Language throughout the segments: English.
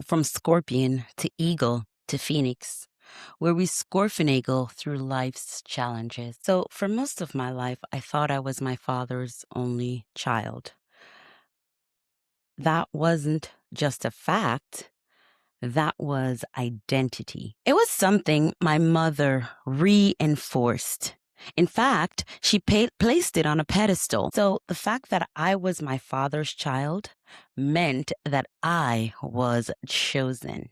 from scorpion to eagle to phoenix, where we Scorphenegle through life's challenges. So, for most of my life, I thought I was my father's only child. That wasn't just a fact, that was identity. It was something my mother reinforced. In fact, she placed it on a pedestal. So the fact that I was my father's child meant that I was chosen.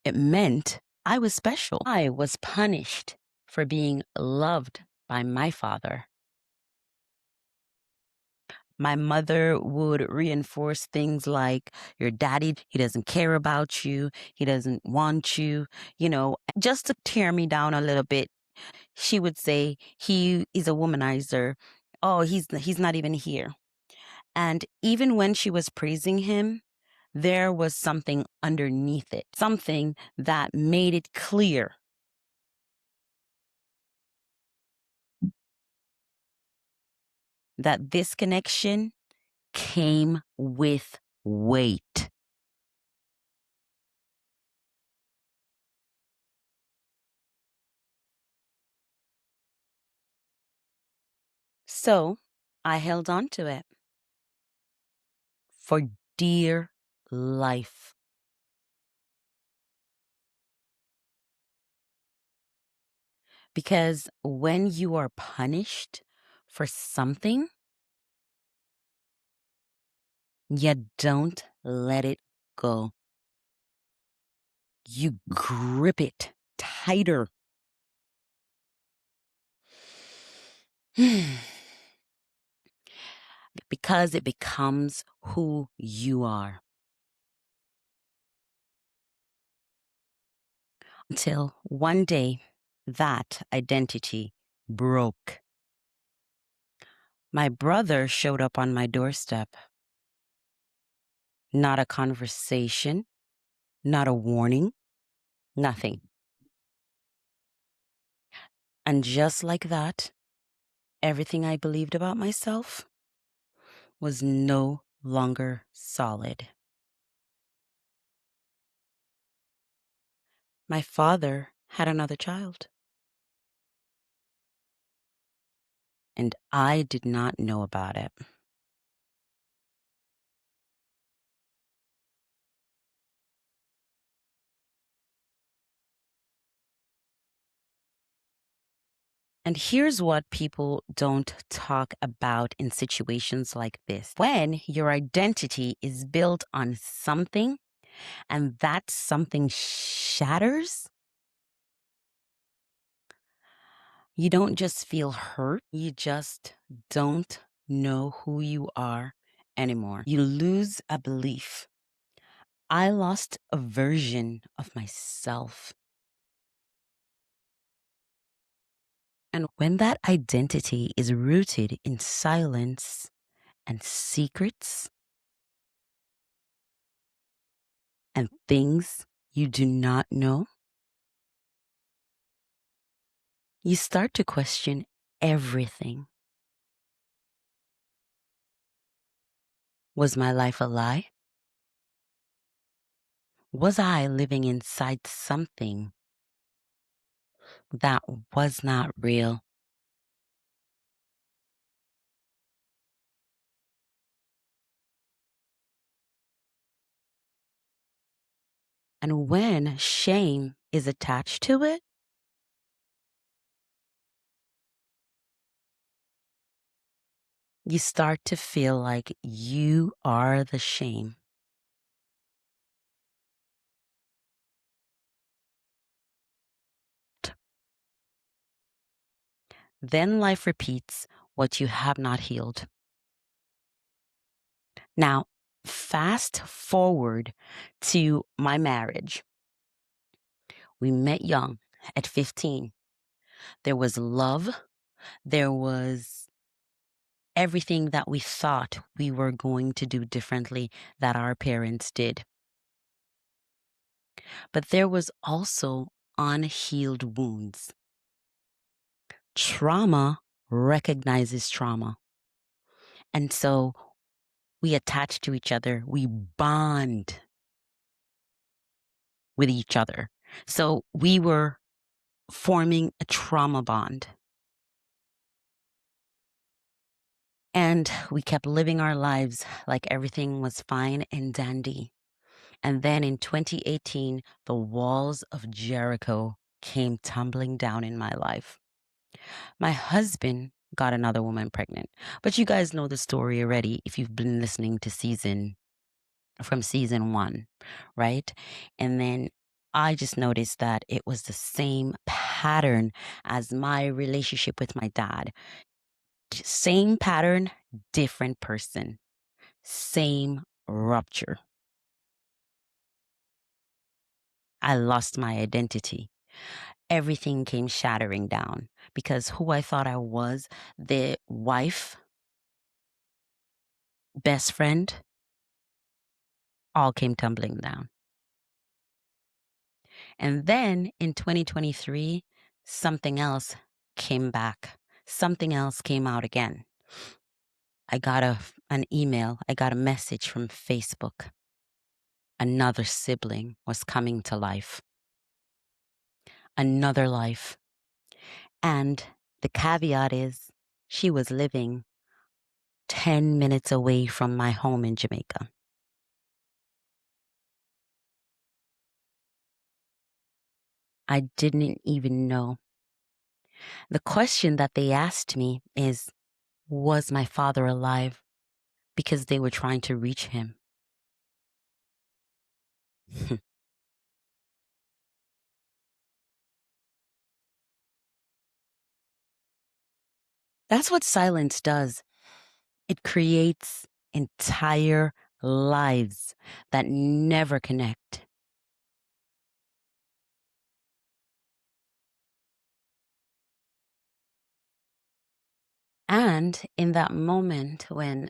It meant I was special. I was punished for being loved by my father. My mother would reinforce things like, your daddy, he doesn't care about you, he doesn't want you, just to tear me down a little bit. She would say, he is a womanizer. Oh, he's not even here. And even when she was praising him, there was something underneath it, something that made it clear that this connection came with weight. So I held on to it for dear life. Because when you are punished for something, you don't let it go. You grip it tighter. Because it becomes who you are. Until one day, that identity broke. My brother showed up on my doorstep. Not a conversation, not a warning, nothing. And just like that, everything I believed about myself was no longer solid. My father had another child. And I did not know about it. And here's what people don't talk about in situations like this. When your identity is built on something and that something shatters, you don't just feel hurt, you just don't know who you are anymore. You lose a belief. I lost a version of myself. And when that identity is rooted in silence and secrets and things you do not know, you start to question everything. Was my life a lie? Was I living inside something that was not real? And when shame is attached to it, you start to feel like you are the shame. Then life repeats what you have not healed. Now, fast forward to my marriage. We met young at 15. There was love. There was everything that we thought we were going to do differently that our parents did. But there was also unhealed wounds. Trauma recognizes trauma. And so we attach to each other. We bond. with each other. So we were forming a trauma bond. And we kept living our lives like everything was fine and dandy. And then in 2018, the walls of Jericho came tumbling down in my life. My husband got another woman pregnant, but you guys know the story already if you've been listening to season 1, right? And then I just noticed that it was the same pattern as my relationship with my dad. Same pattern, different person, same rupture. I lost my identity. Everything came shattering down because who I thought I was, the wife, best friend, all came tumbling down. And then in 2023, something else came back. Something else came out again. I got an email, I got a message from Facebook. Another sibling was coming to life. Another life. And the caveat is she was living 10 minutes away from my home in Jamaica. I didn't even know. The question that they asked me is, was my father alive? Because they were trying to reach him. That's what silence does. It creates entire lives that never connect. And in that moment when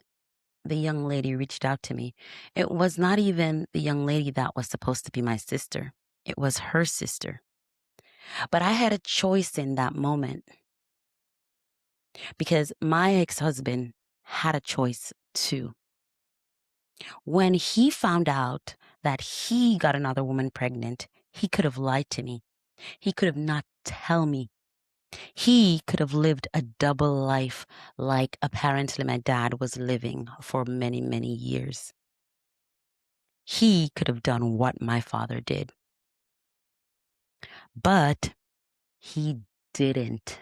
the young lady reached out to me, it was not even the young lady that was supposed to be my sister. It was her sister. But I had a choice in that moment because my ex-husband had a choice too. When he found out that he got another woman pregnant, he could have lied to me. He could have not tell me. He could have lived a double life like apparently my dad was living for many, many years. He could have done what my father did. But he didn't.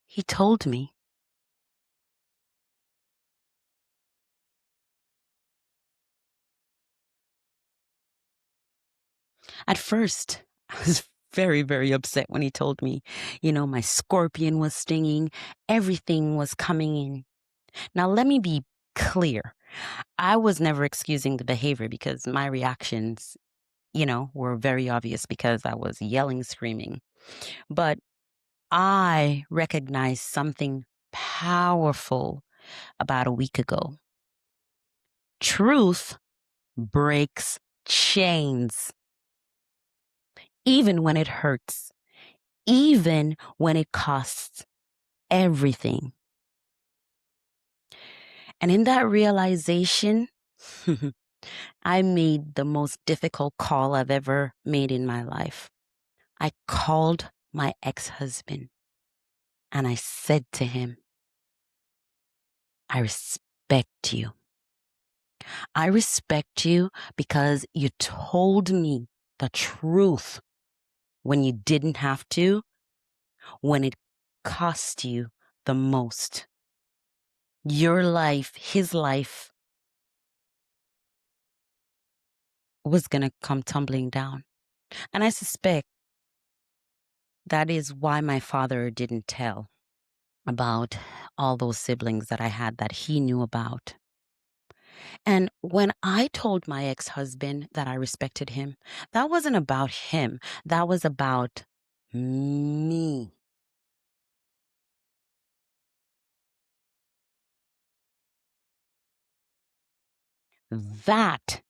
He told me. At first, I was very, very upset when he told me, my scorpion was stinging, everything was coming in. Now, let me be clear. I was never excusing the behavior because my reactions, were very obvious because I was yelling, screaming. But I recognized something powerful about a week ago. Truth breaks chains, even when it hurts, even when it costs everything. And in that realization, I made the most difficult call I've ever made in my life. I called my ex-husband and I said to him, I respect you. I respect you because you told me the truth when you didn't have to, when it cost you the most. Your life, his life, was going to come tumbling down. And I suspect that is why my father didn't tell about all those siblings that I had that he knew about. And when I told my ex-husband that I respected him, that wasn't about him. That was about me. That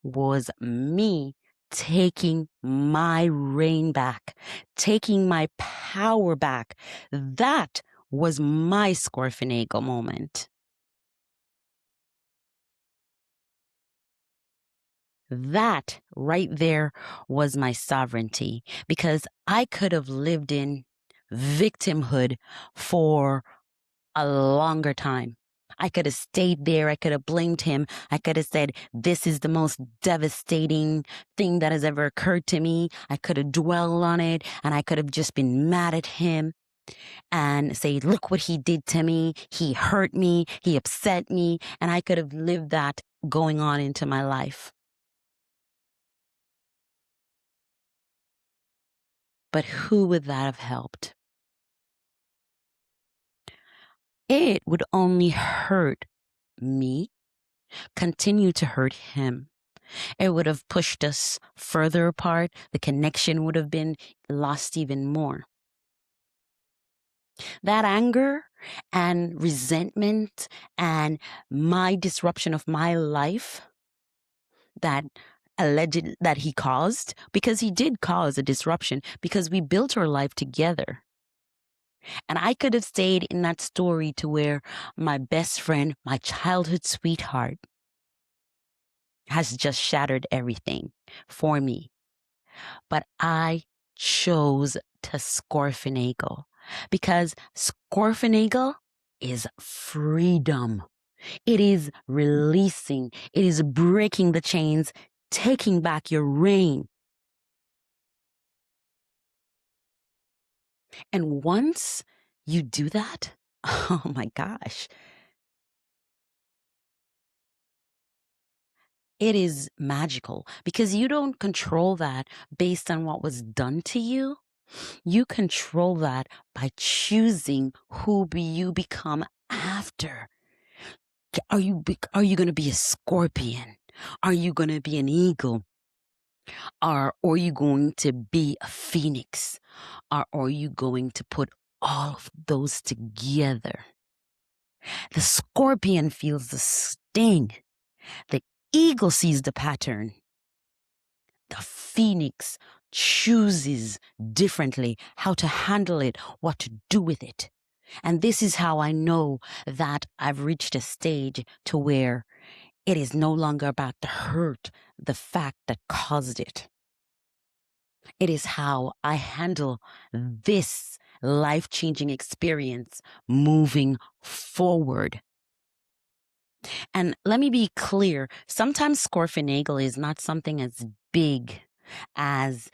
was me taking my reign back, taking my power back. That was my Scorphenegle moment. That right there was my sovereignty, because I could have lived in victimhood for a longer time. I could have stayed there. I could have blamed him. I could have said, this is the most devastating thing that has ever occurred to me. I could have dwelled on it, and I could have just been mad at him and say, look what he did to me. He hurt me. He upset me. And I could have lived that going on into my life. But who would that have helped? It would only hurt me, continue to hurt him. It would have pushed us further apart. The connection would have been lost even more. That anger and resentment and my disruption of my life that alleged that he caused, because he did cause a disruption, because we built our life together. And I could have stayed in that story to where my best friend, my childhood sweetheart, has just shattered everything for me. But I chose to Scorphenegle, because Scorphenegle is freedom. It is releasing. It is breaking the chains, taking back your reign. And once you do that, oh my gosh, it is magical, because you don't control that based on what was done to you. You control that by choosing who you become after. Are you going to be a scorpion? Are you going to be an eagle? Or are you going to be a phoenix? Or are you going to put all of those together? The scorpion feels the sting. The eagle sees the pattern. The phoenix chooses differently how to handle it, what to do with it. And this is how I know that I've reached a stage to where it is no longer about the hurt, the fact that caused it. It is how I handle this life-changing experience moving forward. And let me be clear, sometimes Scorphenegle is not something as big as,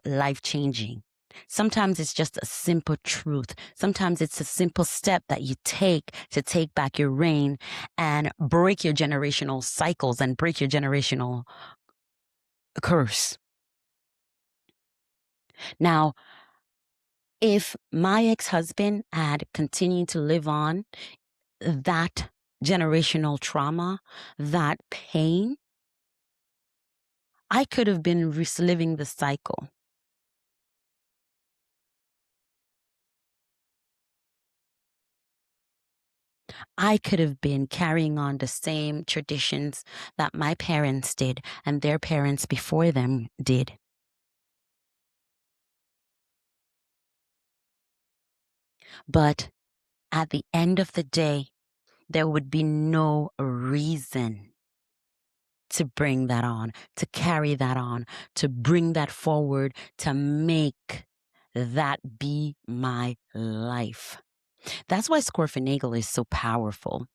life-changing. Sometimes it's just a simple truth. Sometimes it's a simple step that you take to take back your reign and break your generational cycles and break your generational curse. Now, if my ex-husband had continued to live on that generational trauma, that pain, I could have been reliving the cycle. I could have been carrying on the same traditions that my parents did and their parents before them did. But at the end of the day, there would be no reason to bring that on, to carry that on, to bring that forward, to make that be my life. That's why Scorphenegle is so powerful.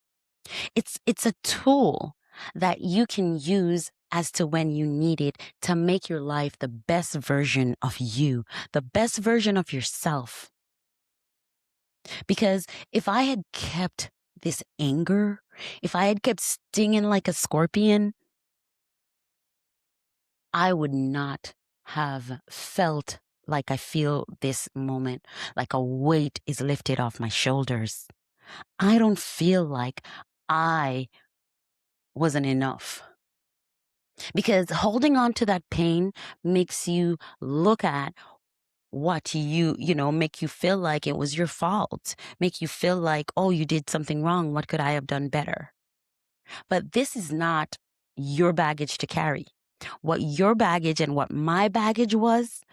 It's a tool that you can use as to when you need it to make your life the best version of you, the best version of yourself. Because if I had kept this anger, if I had kept stinging like a scorpion, I would not have felt like I feel this moment, like a weight is lifted off my shoulders. I don't feel like I wasn't enough. Because holding on to that pain makes you look at what make you feel like it was your fault, make you feel like, oh, you did something wrong. What could I have done better? But this is not your baggage to carry. What your baggage and what my baggage was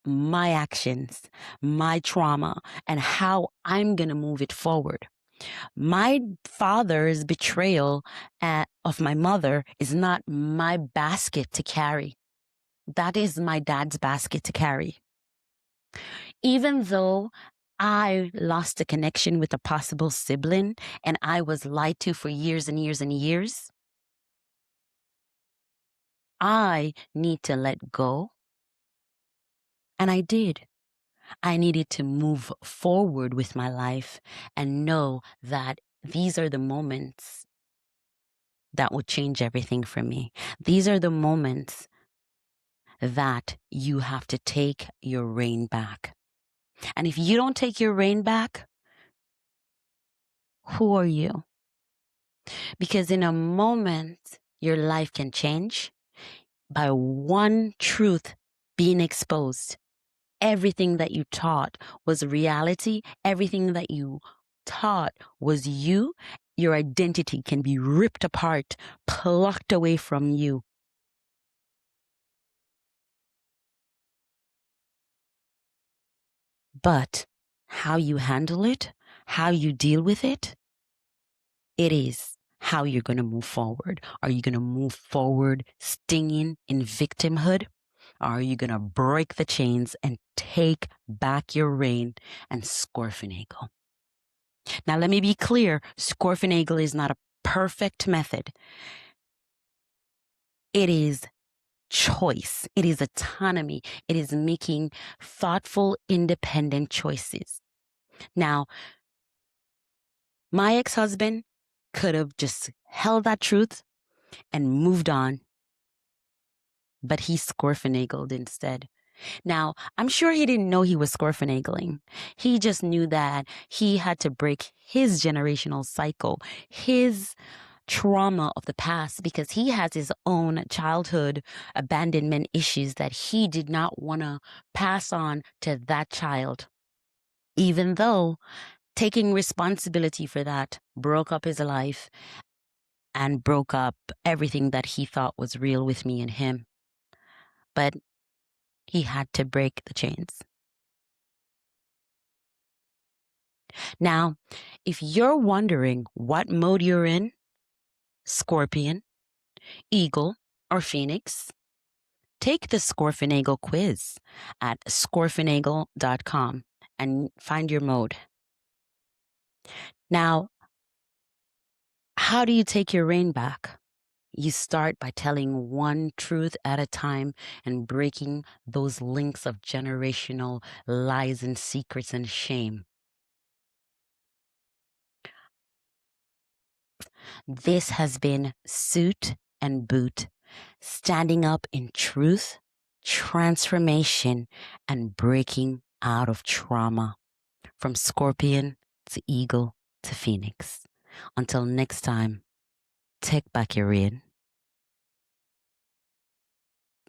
my actions, my trauma, and how I'm going to move it forward. My father's betrayal of my mother is not my basket to carry. That is my dad's basket to carry. Even though I lost a connection with a possible sibling and I was lied to for years and years and years, I need to let go. And I did. I needed to move forward with my life and know that these are the moments that will change everything for me. These are the moments that you have to take your reign back. And if you don't take your reign back, who are you? Because in a moment, your life can change by one truth being exposed. Everything that you taught was reality. Everything that you taught was you. Your identity can be ripped apart, plucked away from you. But how you handle it, how you deal with it, it is how you're going to move forward. Are you going to move forward stinging in victimhood? Or are you going to break the chains and take back your reign and Scorphenegle? Now, let me be clear. Scorphenegle is not a perfect method. It is choice. It is autonomy. It is making thoughtful, independent choices. Now, my ex-husband could have just held that truth and moved on, but he Scorphenegled instead. Now, I'm sure he didn't know he was Scorphenegling. He just knew that he had to break his generational cycle, his trauma of the past, because he has his own childhood abandonment issues that he did not want to pass on to that child. Even though taking responsibility for that broke up his life and broke up everything that he thought was real with me and him. But he had to break the chains. Now, if you're wondering what mode you're in, Scorpion, Eagle, or Phoenix, take the Scorphenegle quiz at scorphenegle.com and find your mode. Now, how do you take your reign back? You start by telling one truth at a time and breaking those links of generational lies and secrets and shame. This has been Suitt and Boot, standing up in truth, transformation, and breaking out of trauma, from Scorpion to Eagle to Phoenix. Until next time, take back your reign.